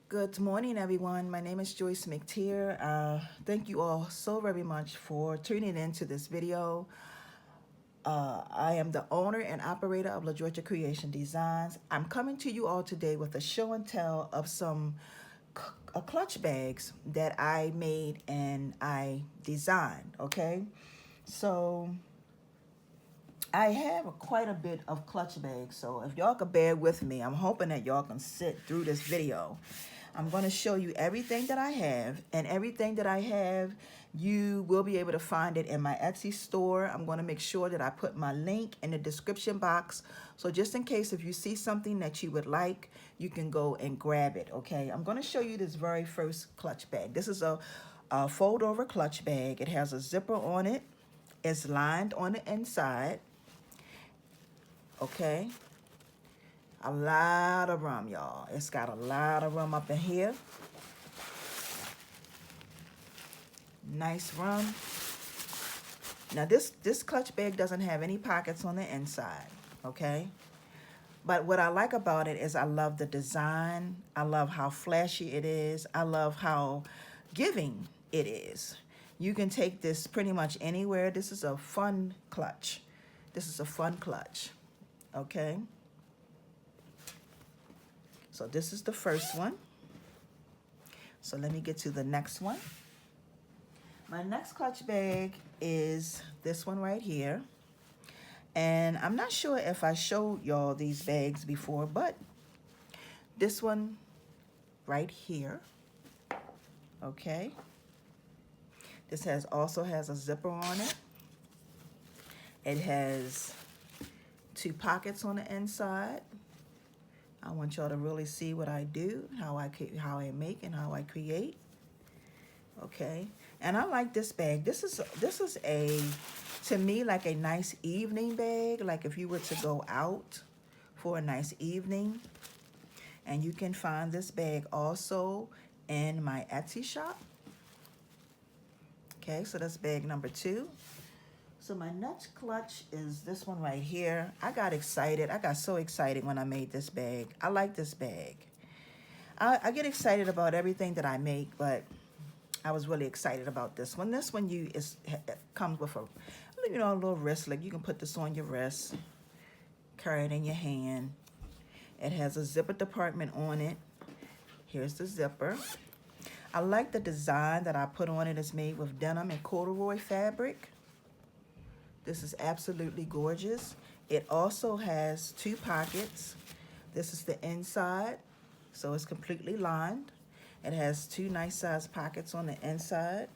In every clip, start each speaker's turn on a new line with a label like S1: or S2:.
S1: Good morning, everyone. My name is Joyce McTeer. Thank you all so very much for tuning in to this video. I am the owner and operator of La Georgia Creation Designs. I'm coming to you all today with a show and tell of some clutch bags that I made and I designed, okay? So I have quite a bit of clutch bags, so if y'all could bear with me, I'm hoping that y'all can sit through this video. I'm going to show you everything that I have, and everything that I have, you will be able to find it in my Etsy store. I'm going to make sure that I put my link in the description box, so just in case if you see something that you would like, you can go and grab it, okay? I'm going to show you this very first clutch bag. This is a fold-over clutch bag. It has a zipper on it. It's lined on the inside. Okay, a lot of rum, y'all. It's got a lot of rum up in here. Nice rum. Now this clutch bag doesn't have any pockets on the inside, okay? But what I like about it is I love the design. I love how flashy it is. I love how giving it is. You can take this pretty much anywhere. This is a fun clutch. This is a fun clutch, okay? So this is the first one. So let me get to the next one. My next clutch bag is this one right here. And I'm not sure if I showed y'all these bags before, but this one right here, okay? This also has a zipper on it. It has two pockets on the inside. I want y'all to really see what I do, how I make and how I create. Okay, and I like this bag. This is a, to me, like a nice evening bag. Like if you were to go out for a nice evening, and you can find this bag also in my Etsy shop. Okay, so that's bag number 2. So my next clutch is this one right here. I got excited. I got so excited when I made this bag. I like this bag. I get excited about everything that I make, but I was really excited about this one. This one it comes with a little wristlet. You can put this on your wrist, carry it in your hand. It has a zipper department on it. Here's the zipper. I like the design that I put on it. It's made with denim and corduroy fabric. This is absolutely gorgeous. It also has 2 pockets. This is the inside, so it's completely lined. It has 2 nice sized pockets on the inside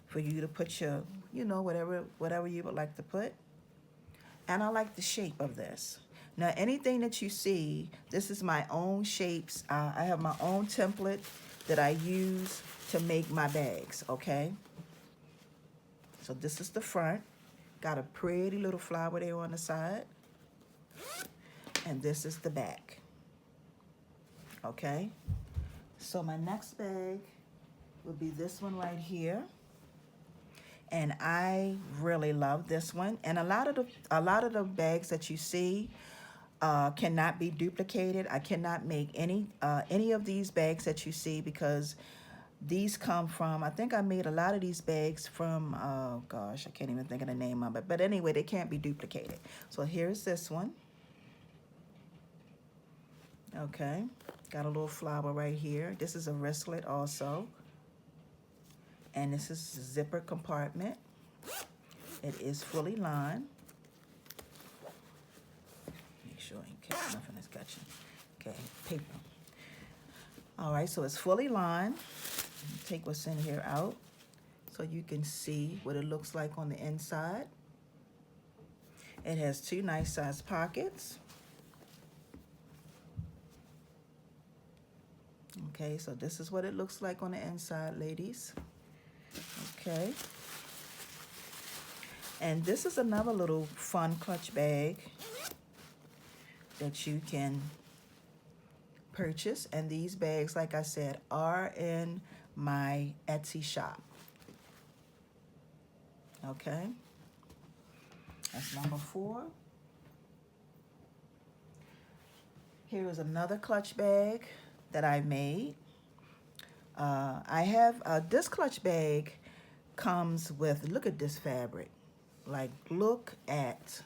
S1: for you to put your, whatever you would like to put. And I like the shape of this. Now, anything that you see, this is my own shapes. I have my own template that I use to make my bags, okay? So this is the front. Got a pretty little flower there on the side. And this is the back. Okay? So my next bag will be this one right here. And I really love this one. And a lot of the bags that you see cannot be duplicated. I cannot make any of these bags that you see because these come from, I think I made a lot of these bags from, oh gosh, I can't even think of the name of it. But anyway, they can't be duplicated. So here's this one. Okay, got a little flower right here. This is a wristlet also. And this is the zipper compartment. It is fully lined. Make sure I ain't catch nothing that's catching. Okay, paper. All right, so it's fully lined. Take what's in here out so you can see what it looks like on the inside. It has 2 nice sized pockets. Okay, so this is what it looks like on the inside, ladies. Okay. And this is another little fun clutch bag that you can purchase. And these bags, like I said, are in my Etsy shop. Okay. That's number 4. Here is another clutch bag that I made. I have this clutch bag comes with, look at this fabric. Like, look at,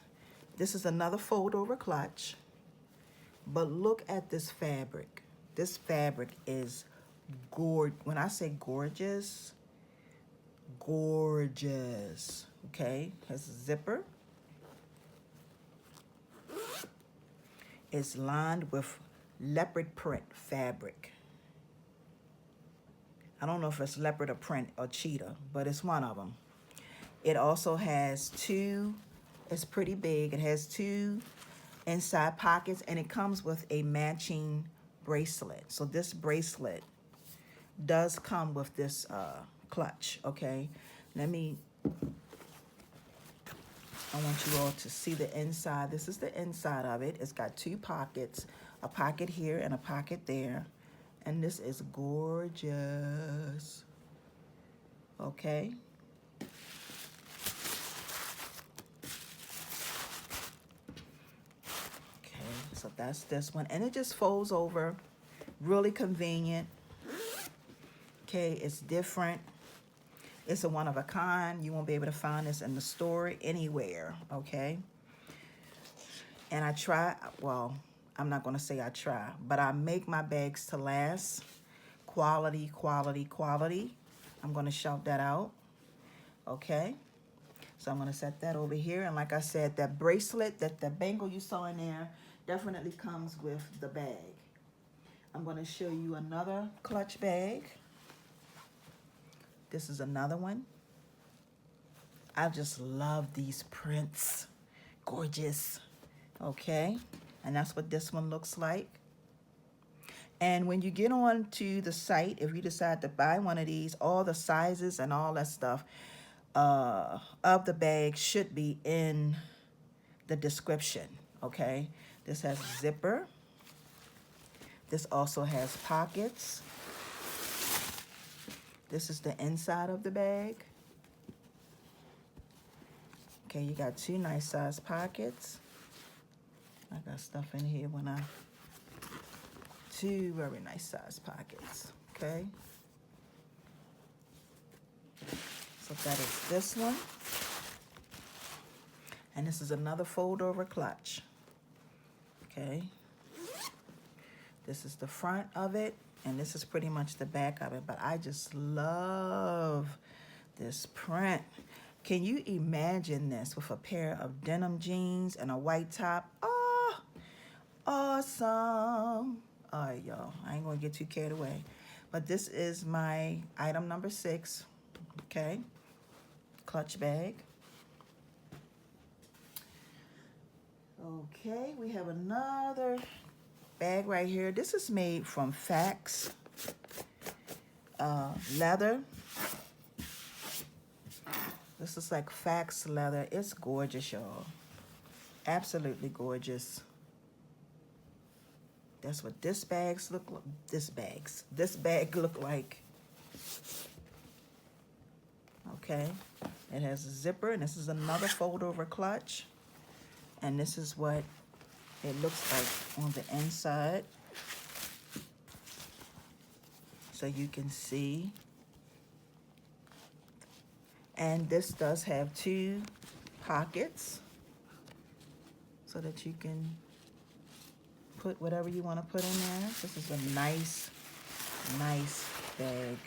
S1: this is another fold over clutch, but look at this fabric. This fabric is when I say gorgeous, gorgeous, okay? Has a zipper. It's lined with leopard print fabric. I don't know if it's leopard or print or cheetah, but it's one of them. It also has two, it's pretty big. It has two inside pockets, and it comes with a matching bracelet. So this bracelet does come with this clutch, okay? I want you all to see the inside. This is the inside of it. It's got two pockets, a pocket here and a pocket there. And this is gorgeous, okay? Okay, so that's this one. And it just folds over, really convenient. Okay, it's different. It's a one of a kind. You won't be able to find this in the store anywhere, okay? And I try, well, I'm not gonna say I try, but I make my bags to last. Quality, quality, quality. I'm gonna shout that out, okay? So I'm gonna set that over here. And like I said, that bracelet, the bangle you saw in there, definitely comes with the bag. I'm gonna show you another clutch bag. This is another one. I just love these prints. Gorgeous. Okay. And that's what this one looks like. And when you get on to the site, if you decide to buy one of these, all the sizes and all that stuff of the bag should be in the description. Okay. This has a zipper. This also has pockets. This is the inside of the bag. Okay, you got two nice size pockets. I got stuff in here two very nice size pockets, okay? So that is this one. And this is another fold over clutch, okay? This is the front of it. And this is pretty much the back of it, but I just love this print. Can you imagine this with a pair of denim jeans and a white top? Oh, awesome. All right, y'all, I ain't gonna get too carried away. But this is my item number 6, okay? Clutch bag. Okay, we have another bag right here. This is made from Fax leather. This is like Fax leather. It's gorgeous, y'all. Absolutely gorgeous. That's what this bag look like. Okay. It has a zipper, and this is another fold over clutch. And this is what it looks like on the inside. So you can see. And this does have two pockets so that you can put whatever you want to put in there. This is a nice, nice bag.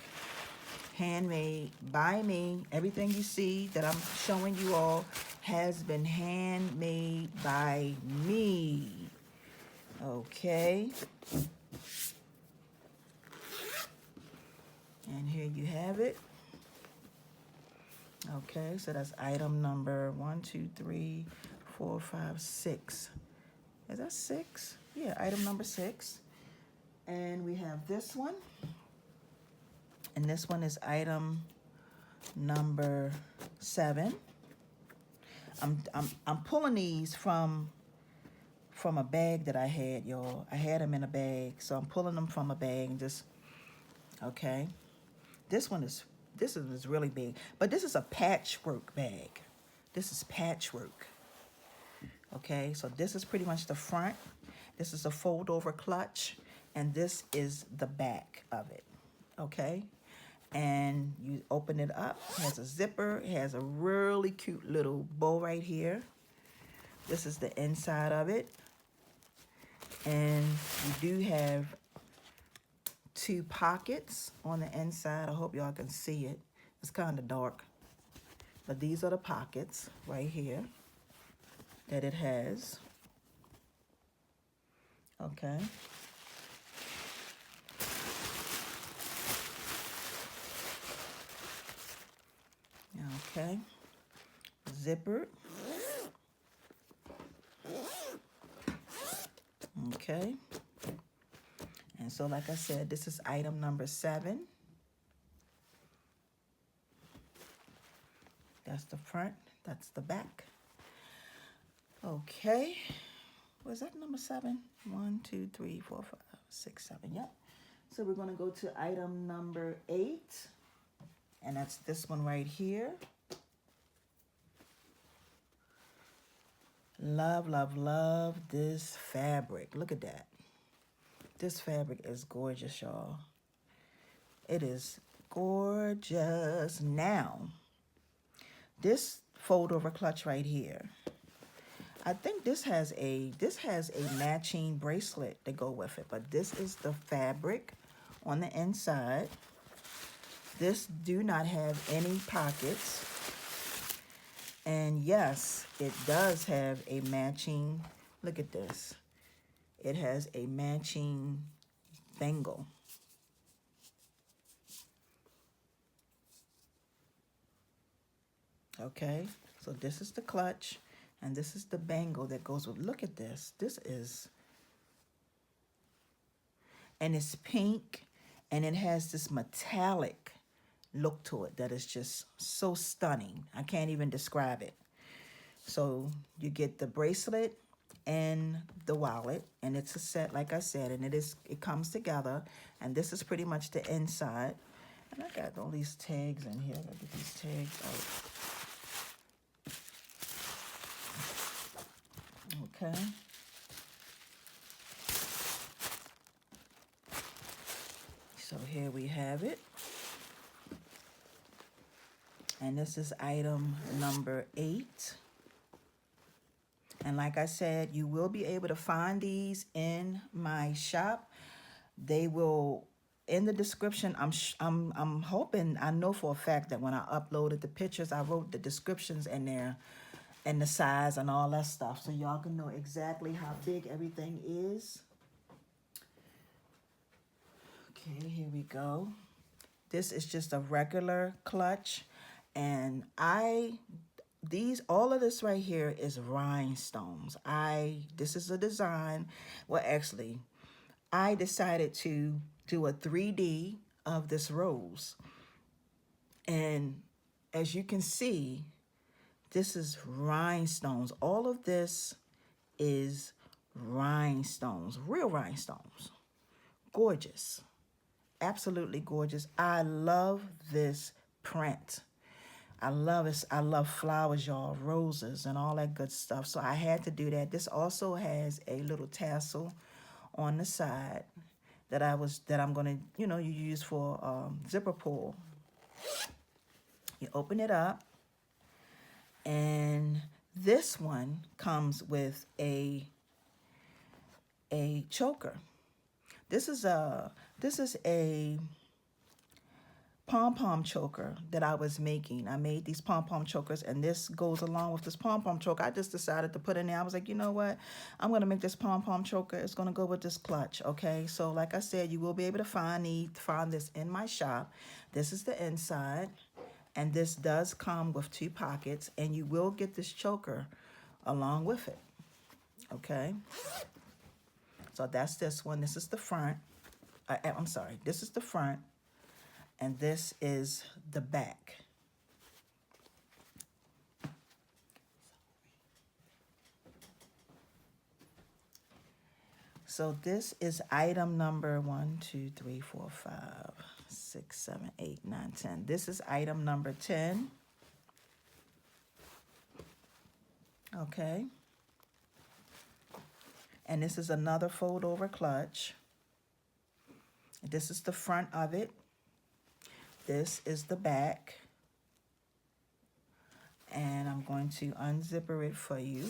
S1: Handmade by me. Everything you see that I'm showing you all has been handmade by me. Okay. And here you have it. Okay, so that's item number 1, 2, 3, 4, 5, 6. Is that 6? Yeah, item number 6. And we have this one. And this one is item number 7. I'm pulling these from a bag that I had, y'all. I had them in a bag, so I'm pulling them from a bag and just, okay. This is really big, but this is a patchwork bag. This is patchwork. Okay, so this is pretty much the front. This is a fold over clutch, and this is the back of it. okay? And you open it up. It has a zipper. It has a really cute little bow right here. This is the inside of it. And you do have 2 pockets on the inside. I hope y'all can see it. It's kind of dark. But these are the pockets right here that it has. Okay. Okay. Zippered. Okay. And so, like I said, this is item number 7. That's the front. That's the back. Okay. Was that number 7? 1, 2, 3, 4, 5, 6, 7. Yep. So we're going to go to item number 8. And that's this one right here. Love, love, love this fabric. Look at that. This fabric is gorgeous, y'all. It is gorgeous. Now, this fold over clutch right here, I think this has a matching bracelet to go with it, but this is the fabric on the inside. This do not have any pockets. And yes, it does have a matching, look at this. It has a matching bangle. Okay, so this is the clutch, and this is the bangle that goes with, look at this. This is, and it's pink, and it has this metallic look to it that is just so stunning. I can't even describe it. So you get the bracelet and the wallet, and it's a set, like I said, and it comes together, and this is pretty much the inside. And I got all these tags in here. I gotta get these tags out. Okay. So here we have it. And this is item number 8. And like I said, you will be able to find these in my shop. They will, in the description, I'm hoping, I know for a fact that when I uploaded the pictures, I wrote the descriptions in there and the size and all that stuff, so y'all can know exactly how big everything is. Okay, here we go. This is just a regular clutch, and all of this right here is rhinestones. This is a design. Well, actually, I decided to do a 3D of this rose. And as you can see, this is rhinestones. All of this is rhinestones, real rhinestones. Gorgeous. Absolutely gorgeous. I love this print. I love it. I love flowers, y'all, roses and all that good stuff. So I had to do that. This also has a little tassel on the side that I'm gonna, you use for zipper pull. You open it up, and this one comes with a choker. This is a pom-pom choker that I was making. I made these pom-pom chokers, and this goes along with this pom-pom choker. I just decided to put in there. I was like, you know what? I'm going to make this pom-pom choker. It's going to go with this clutch, okay? So like I said, you will be able to find this in my shop. This is the inside, and this does come with 2 pockets, and you will get this choker along with it, okay? So that's this one. This is the front. I'm sorry. This is the front. And this is the back. So this is item number 1, 2, 3, 4, 5, 6, 7, 8, 9, 10. This is item number 10. Okay. And this is another fold over clutch. This is the front of it. This is the back. And I'm going to unzipper it for you.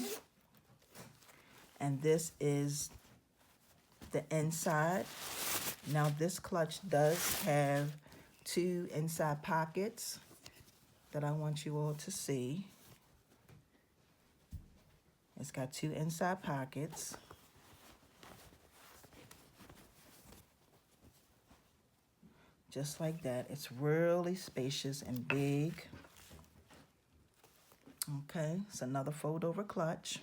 S1: And this is the inside. Now this clutch does have 2 inside pockets that I want you all to see. It's got 2 inside pockets. Just like that. It's really spacious and big. Okay, it's another fold over clutch.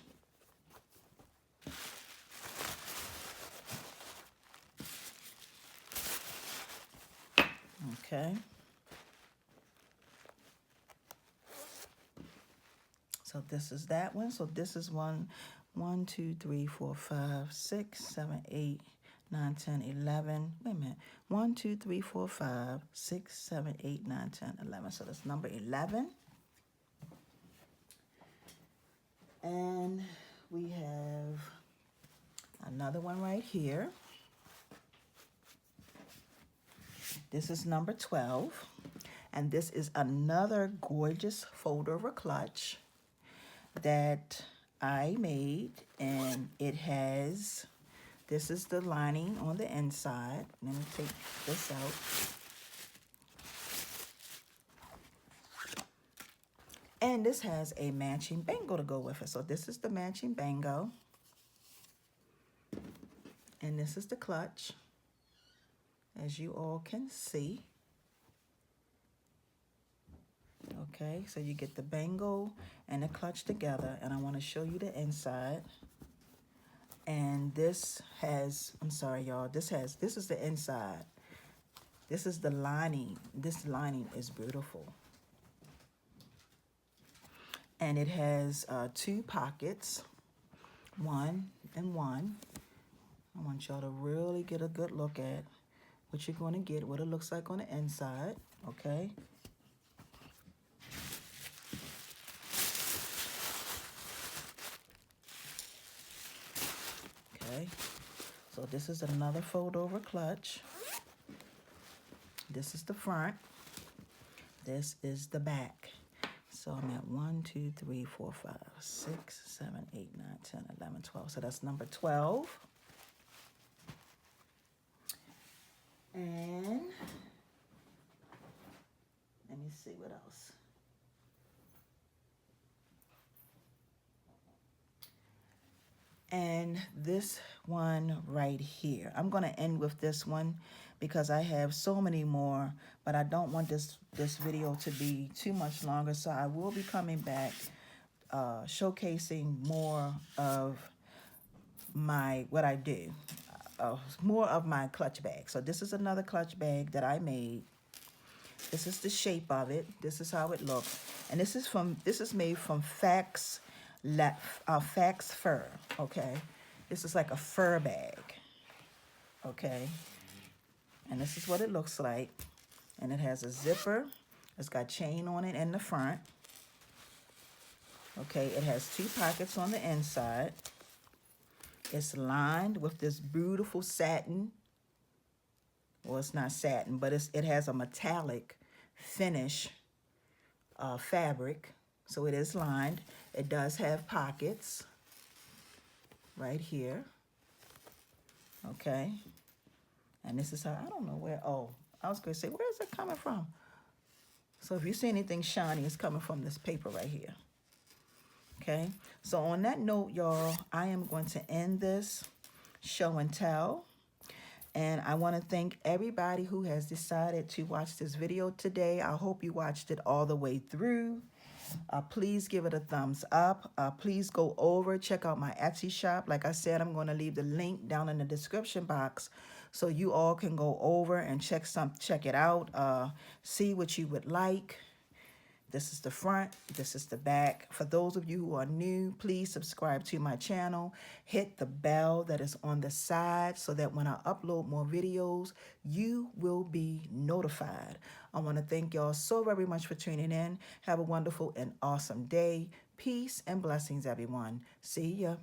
S1: Okay. So this is that one. So this is 1, 2, 3, 4, 5, 6, 7, 8, 9, 10, 11. Wait a minute. 1, 2, 3, 4, 5, 6, 7, 8, 9, 10, 11. So that's number 11. And we have another one right here. This is number 12. And this is another gorgeous fold over clutch that I made. And it has, this is the lining on the inside. Let me take this out. And this has a matching bango to go with it. So this is the matching bango. And this is the clutch, as you all can see. Okay, so you get the bango and the clutch together. And I want to show you the inside. And this has, I'm sorry, y'all, this is the inside. This is the lining. This lining is beautiful. And it has 2 pockets, 1 and 1. I want y'all to really get a good look at what you're going to get, what it looks like on the inside, okay? Okay, so this is another fold over clutch. This is the front. This is the back. So I'm at 1, 2, 3, 4, 5, 6, 7, 8, 9, 10, 11, 12. So that's number 12. And let me see what else. And this one right here, I'm going to end with this one because I have so many more, but I don't want this video to be too much longer. So I will be coming back showcasing more of what I do, more of my clutch bag. So this is another clutch bag that I made. This is the shape of it. This is how it looks. And this is made from Fax fur, okay? This is like a fur bag, okay? And this is what it looks like. And it has a zipper. It's got chain on it in the front. Okay, it has 2 pockets on the inside. It's lined with this beautiful satin. Well, it's not satin, but it has a metallic finish fabric. So it is lined. It does have pockets right here. Okay. And this is how, I don't know where, oh, I was going to say, where is it coming from? So if you see anything shiny, it's coming from this paper right here. Okay. So on that note, y'all, I am going to end this show and tell. And I want to thank everybody who has decided to watch this video today. I hope you watched it all the way through. Please give it a thumbs up. Please go over, check out my Etsy shop. Like I said, I'm going to leave the link down in the description box so you all can go over and check it out. See what you would like. This is the front. This is the back. For those of you who are new, please subscribe to my channel. Hit the bell that is on the side so that when I upload more videos, you will be notified. I want to thank y'all so very much for tuning in. Have a wonderful and awesome day. Peace and blessings, everyone. See ya.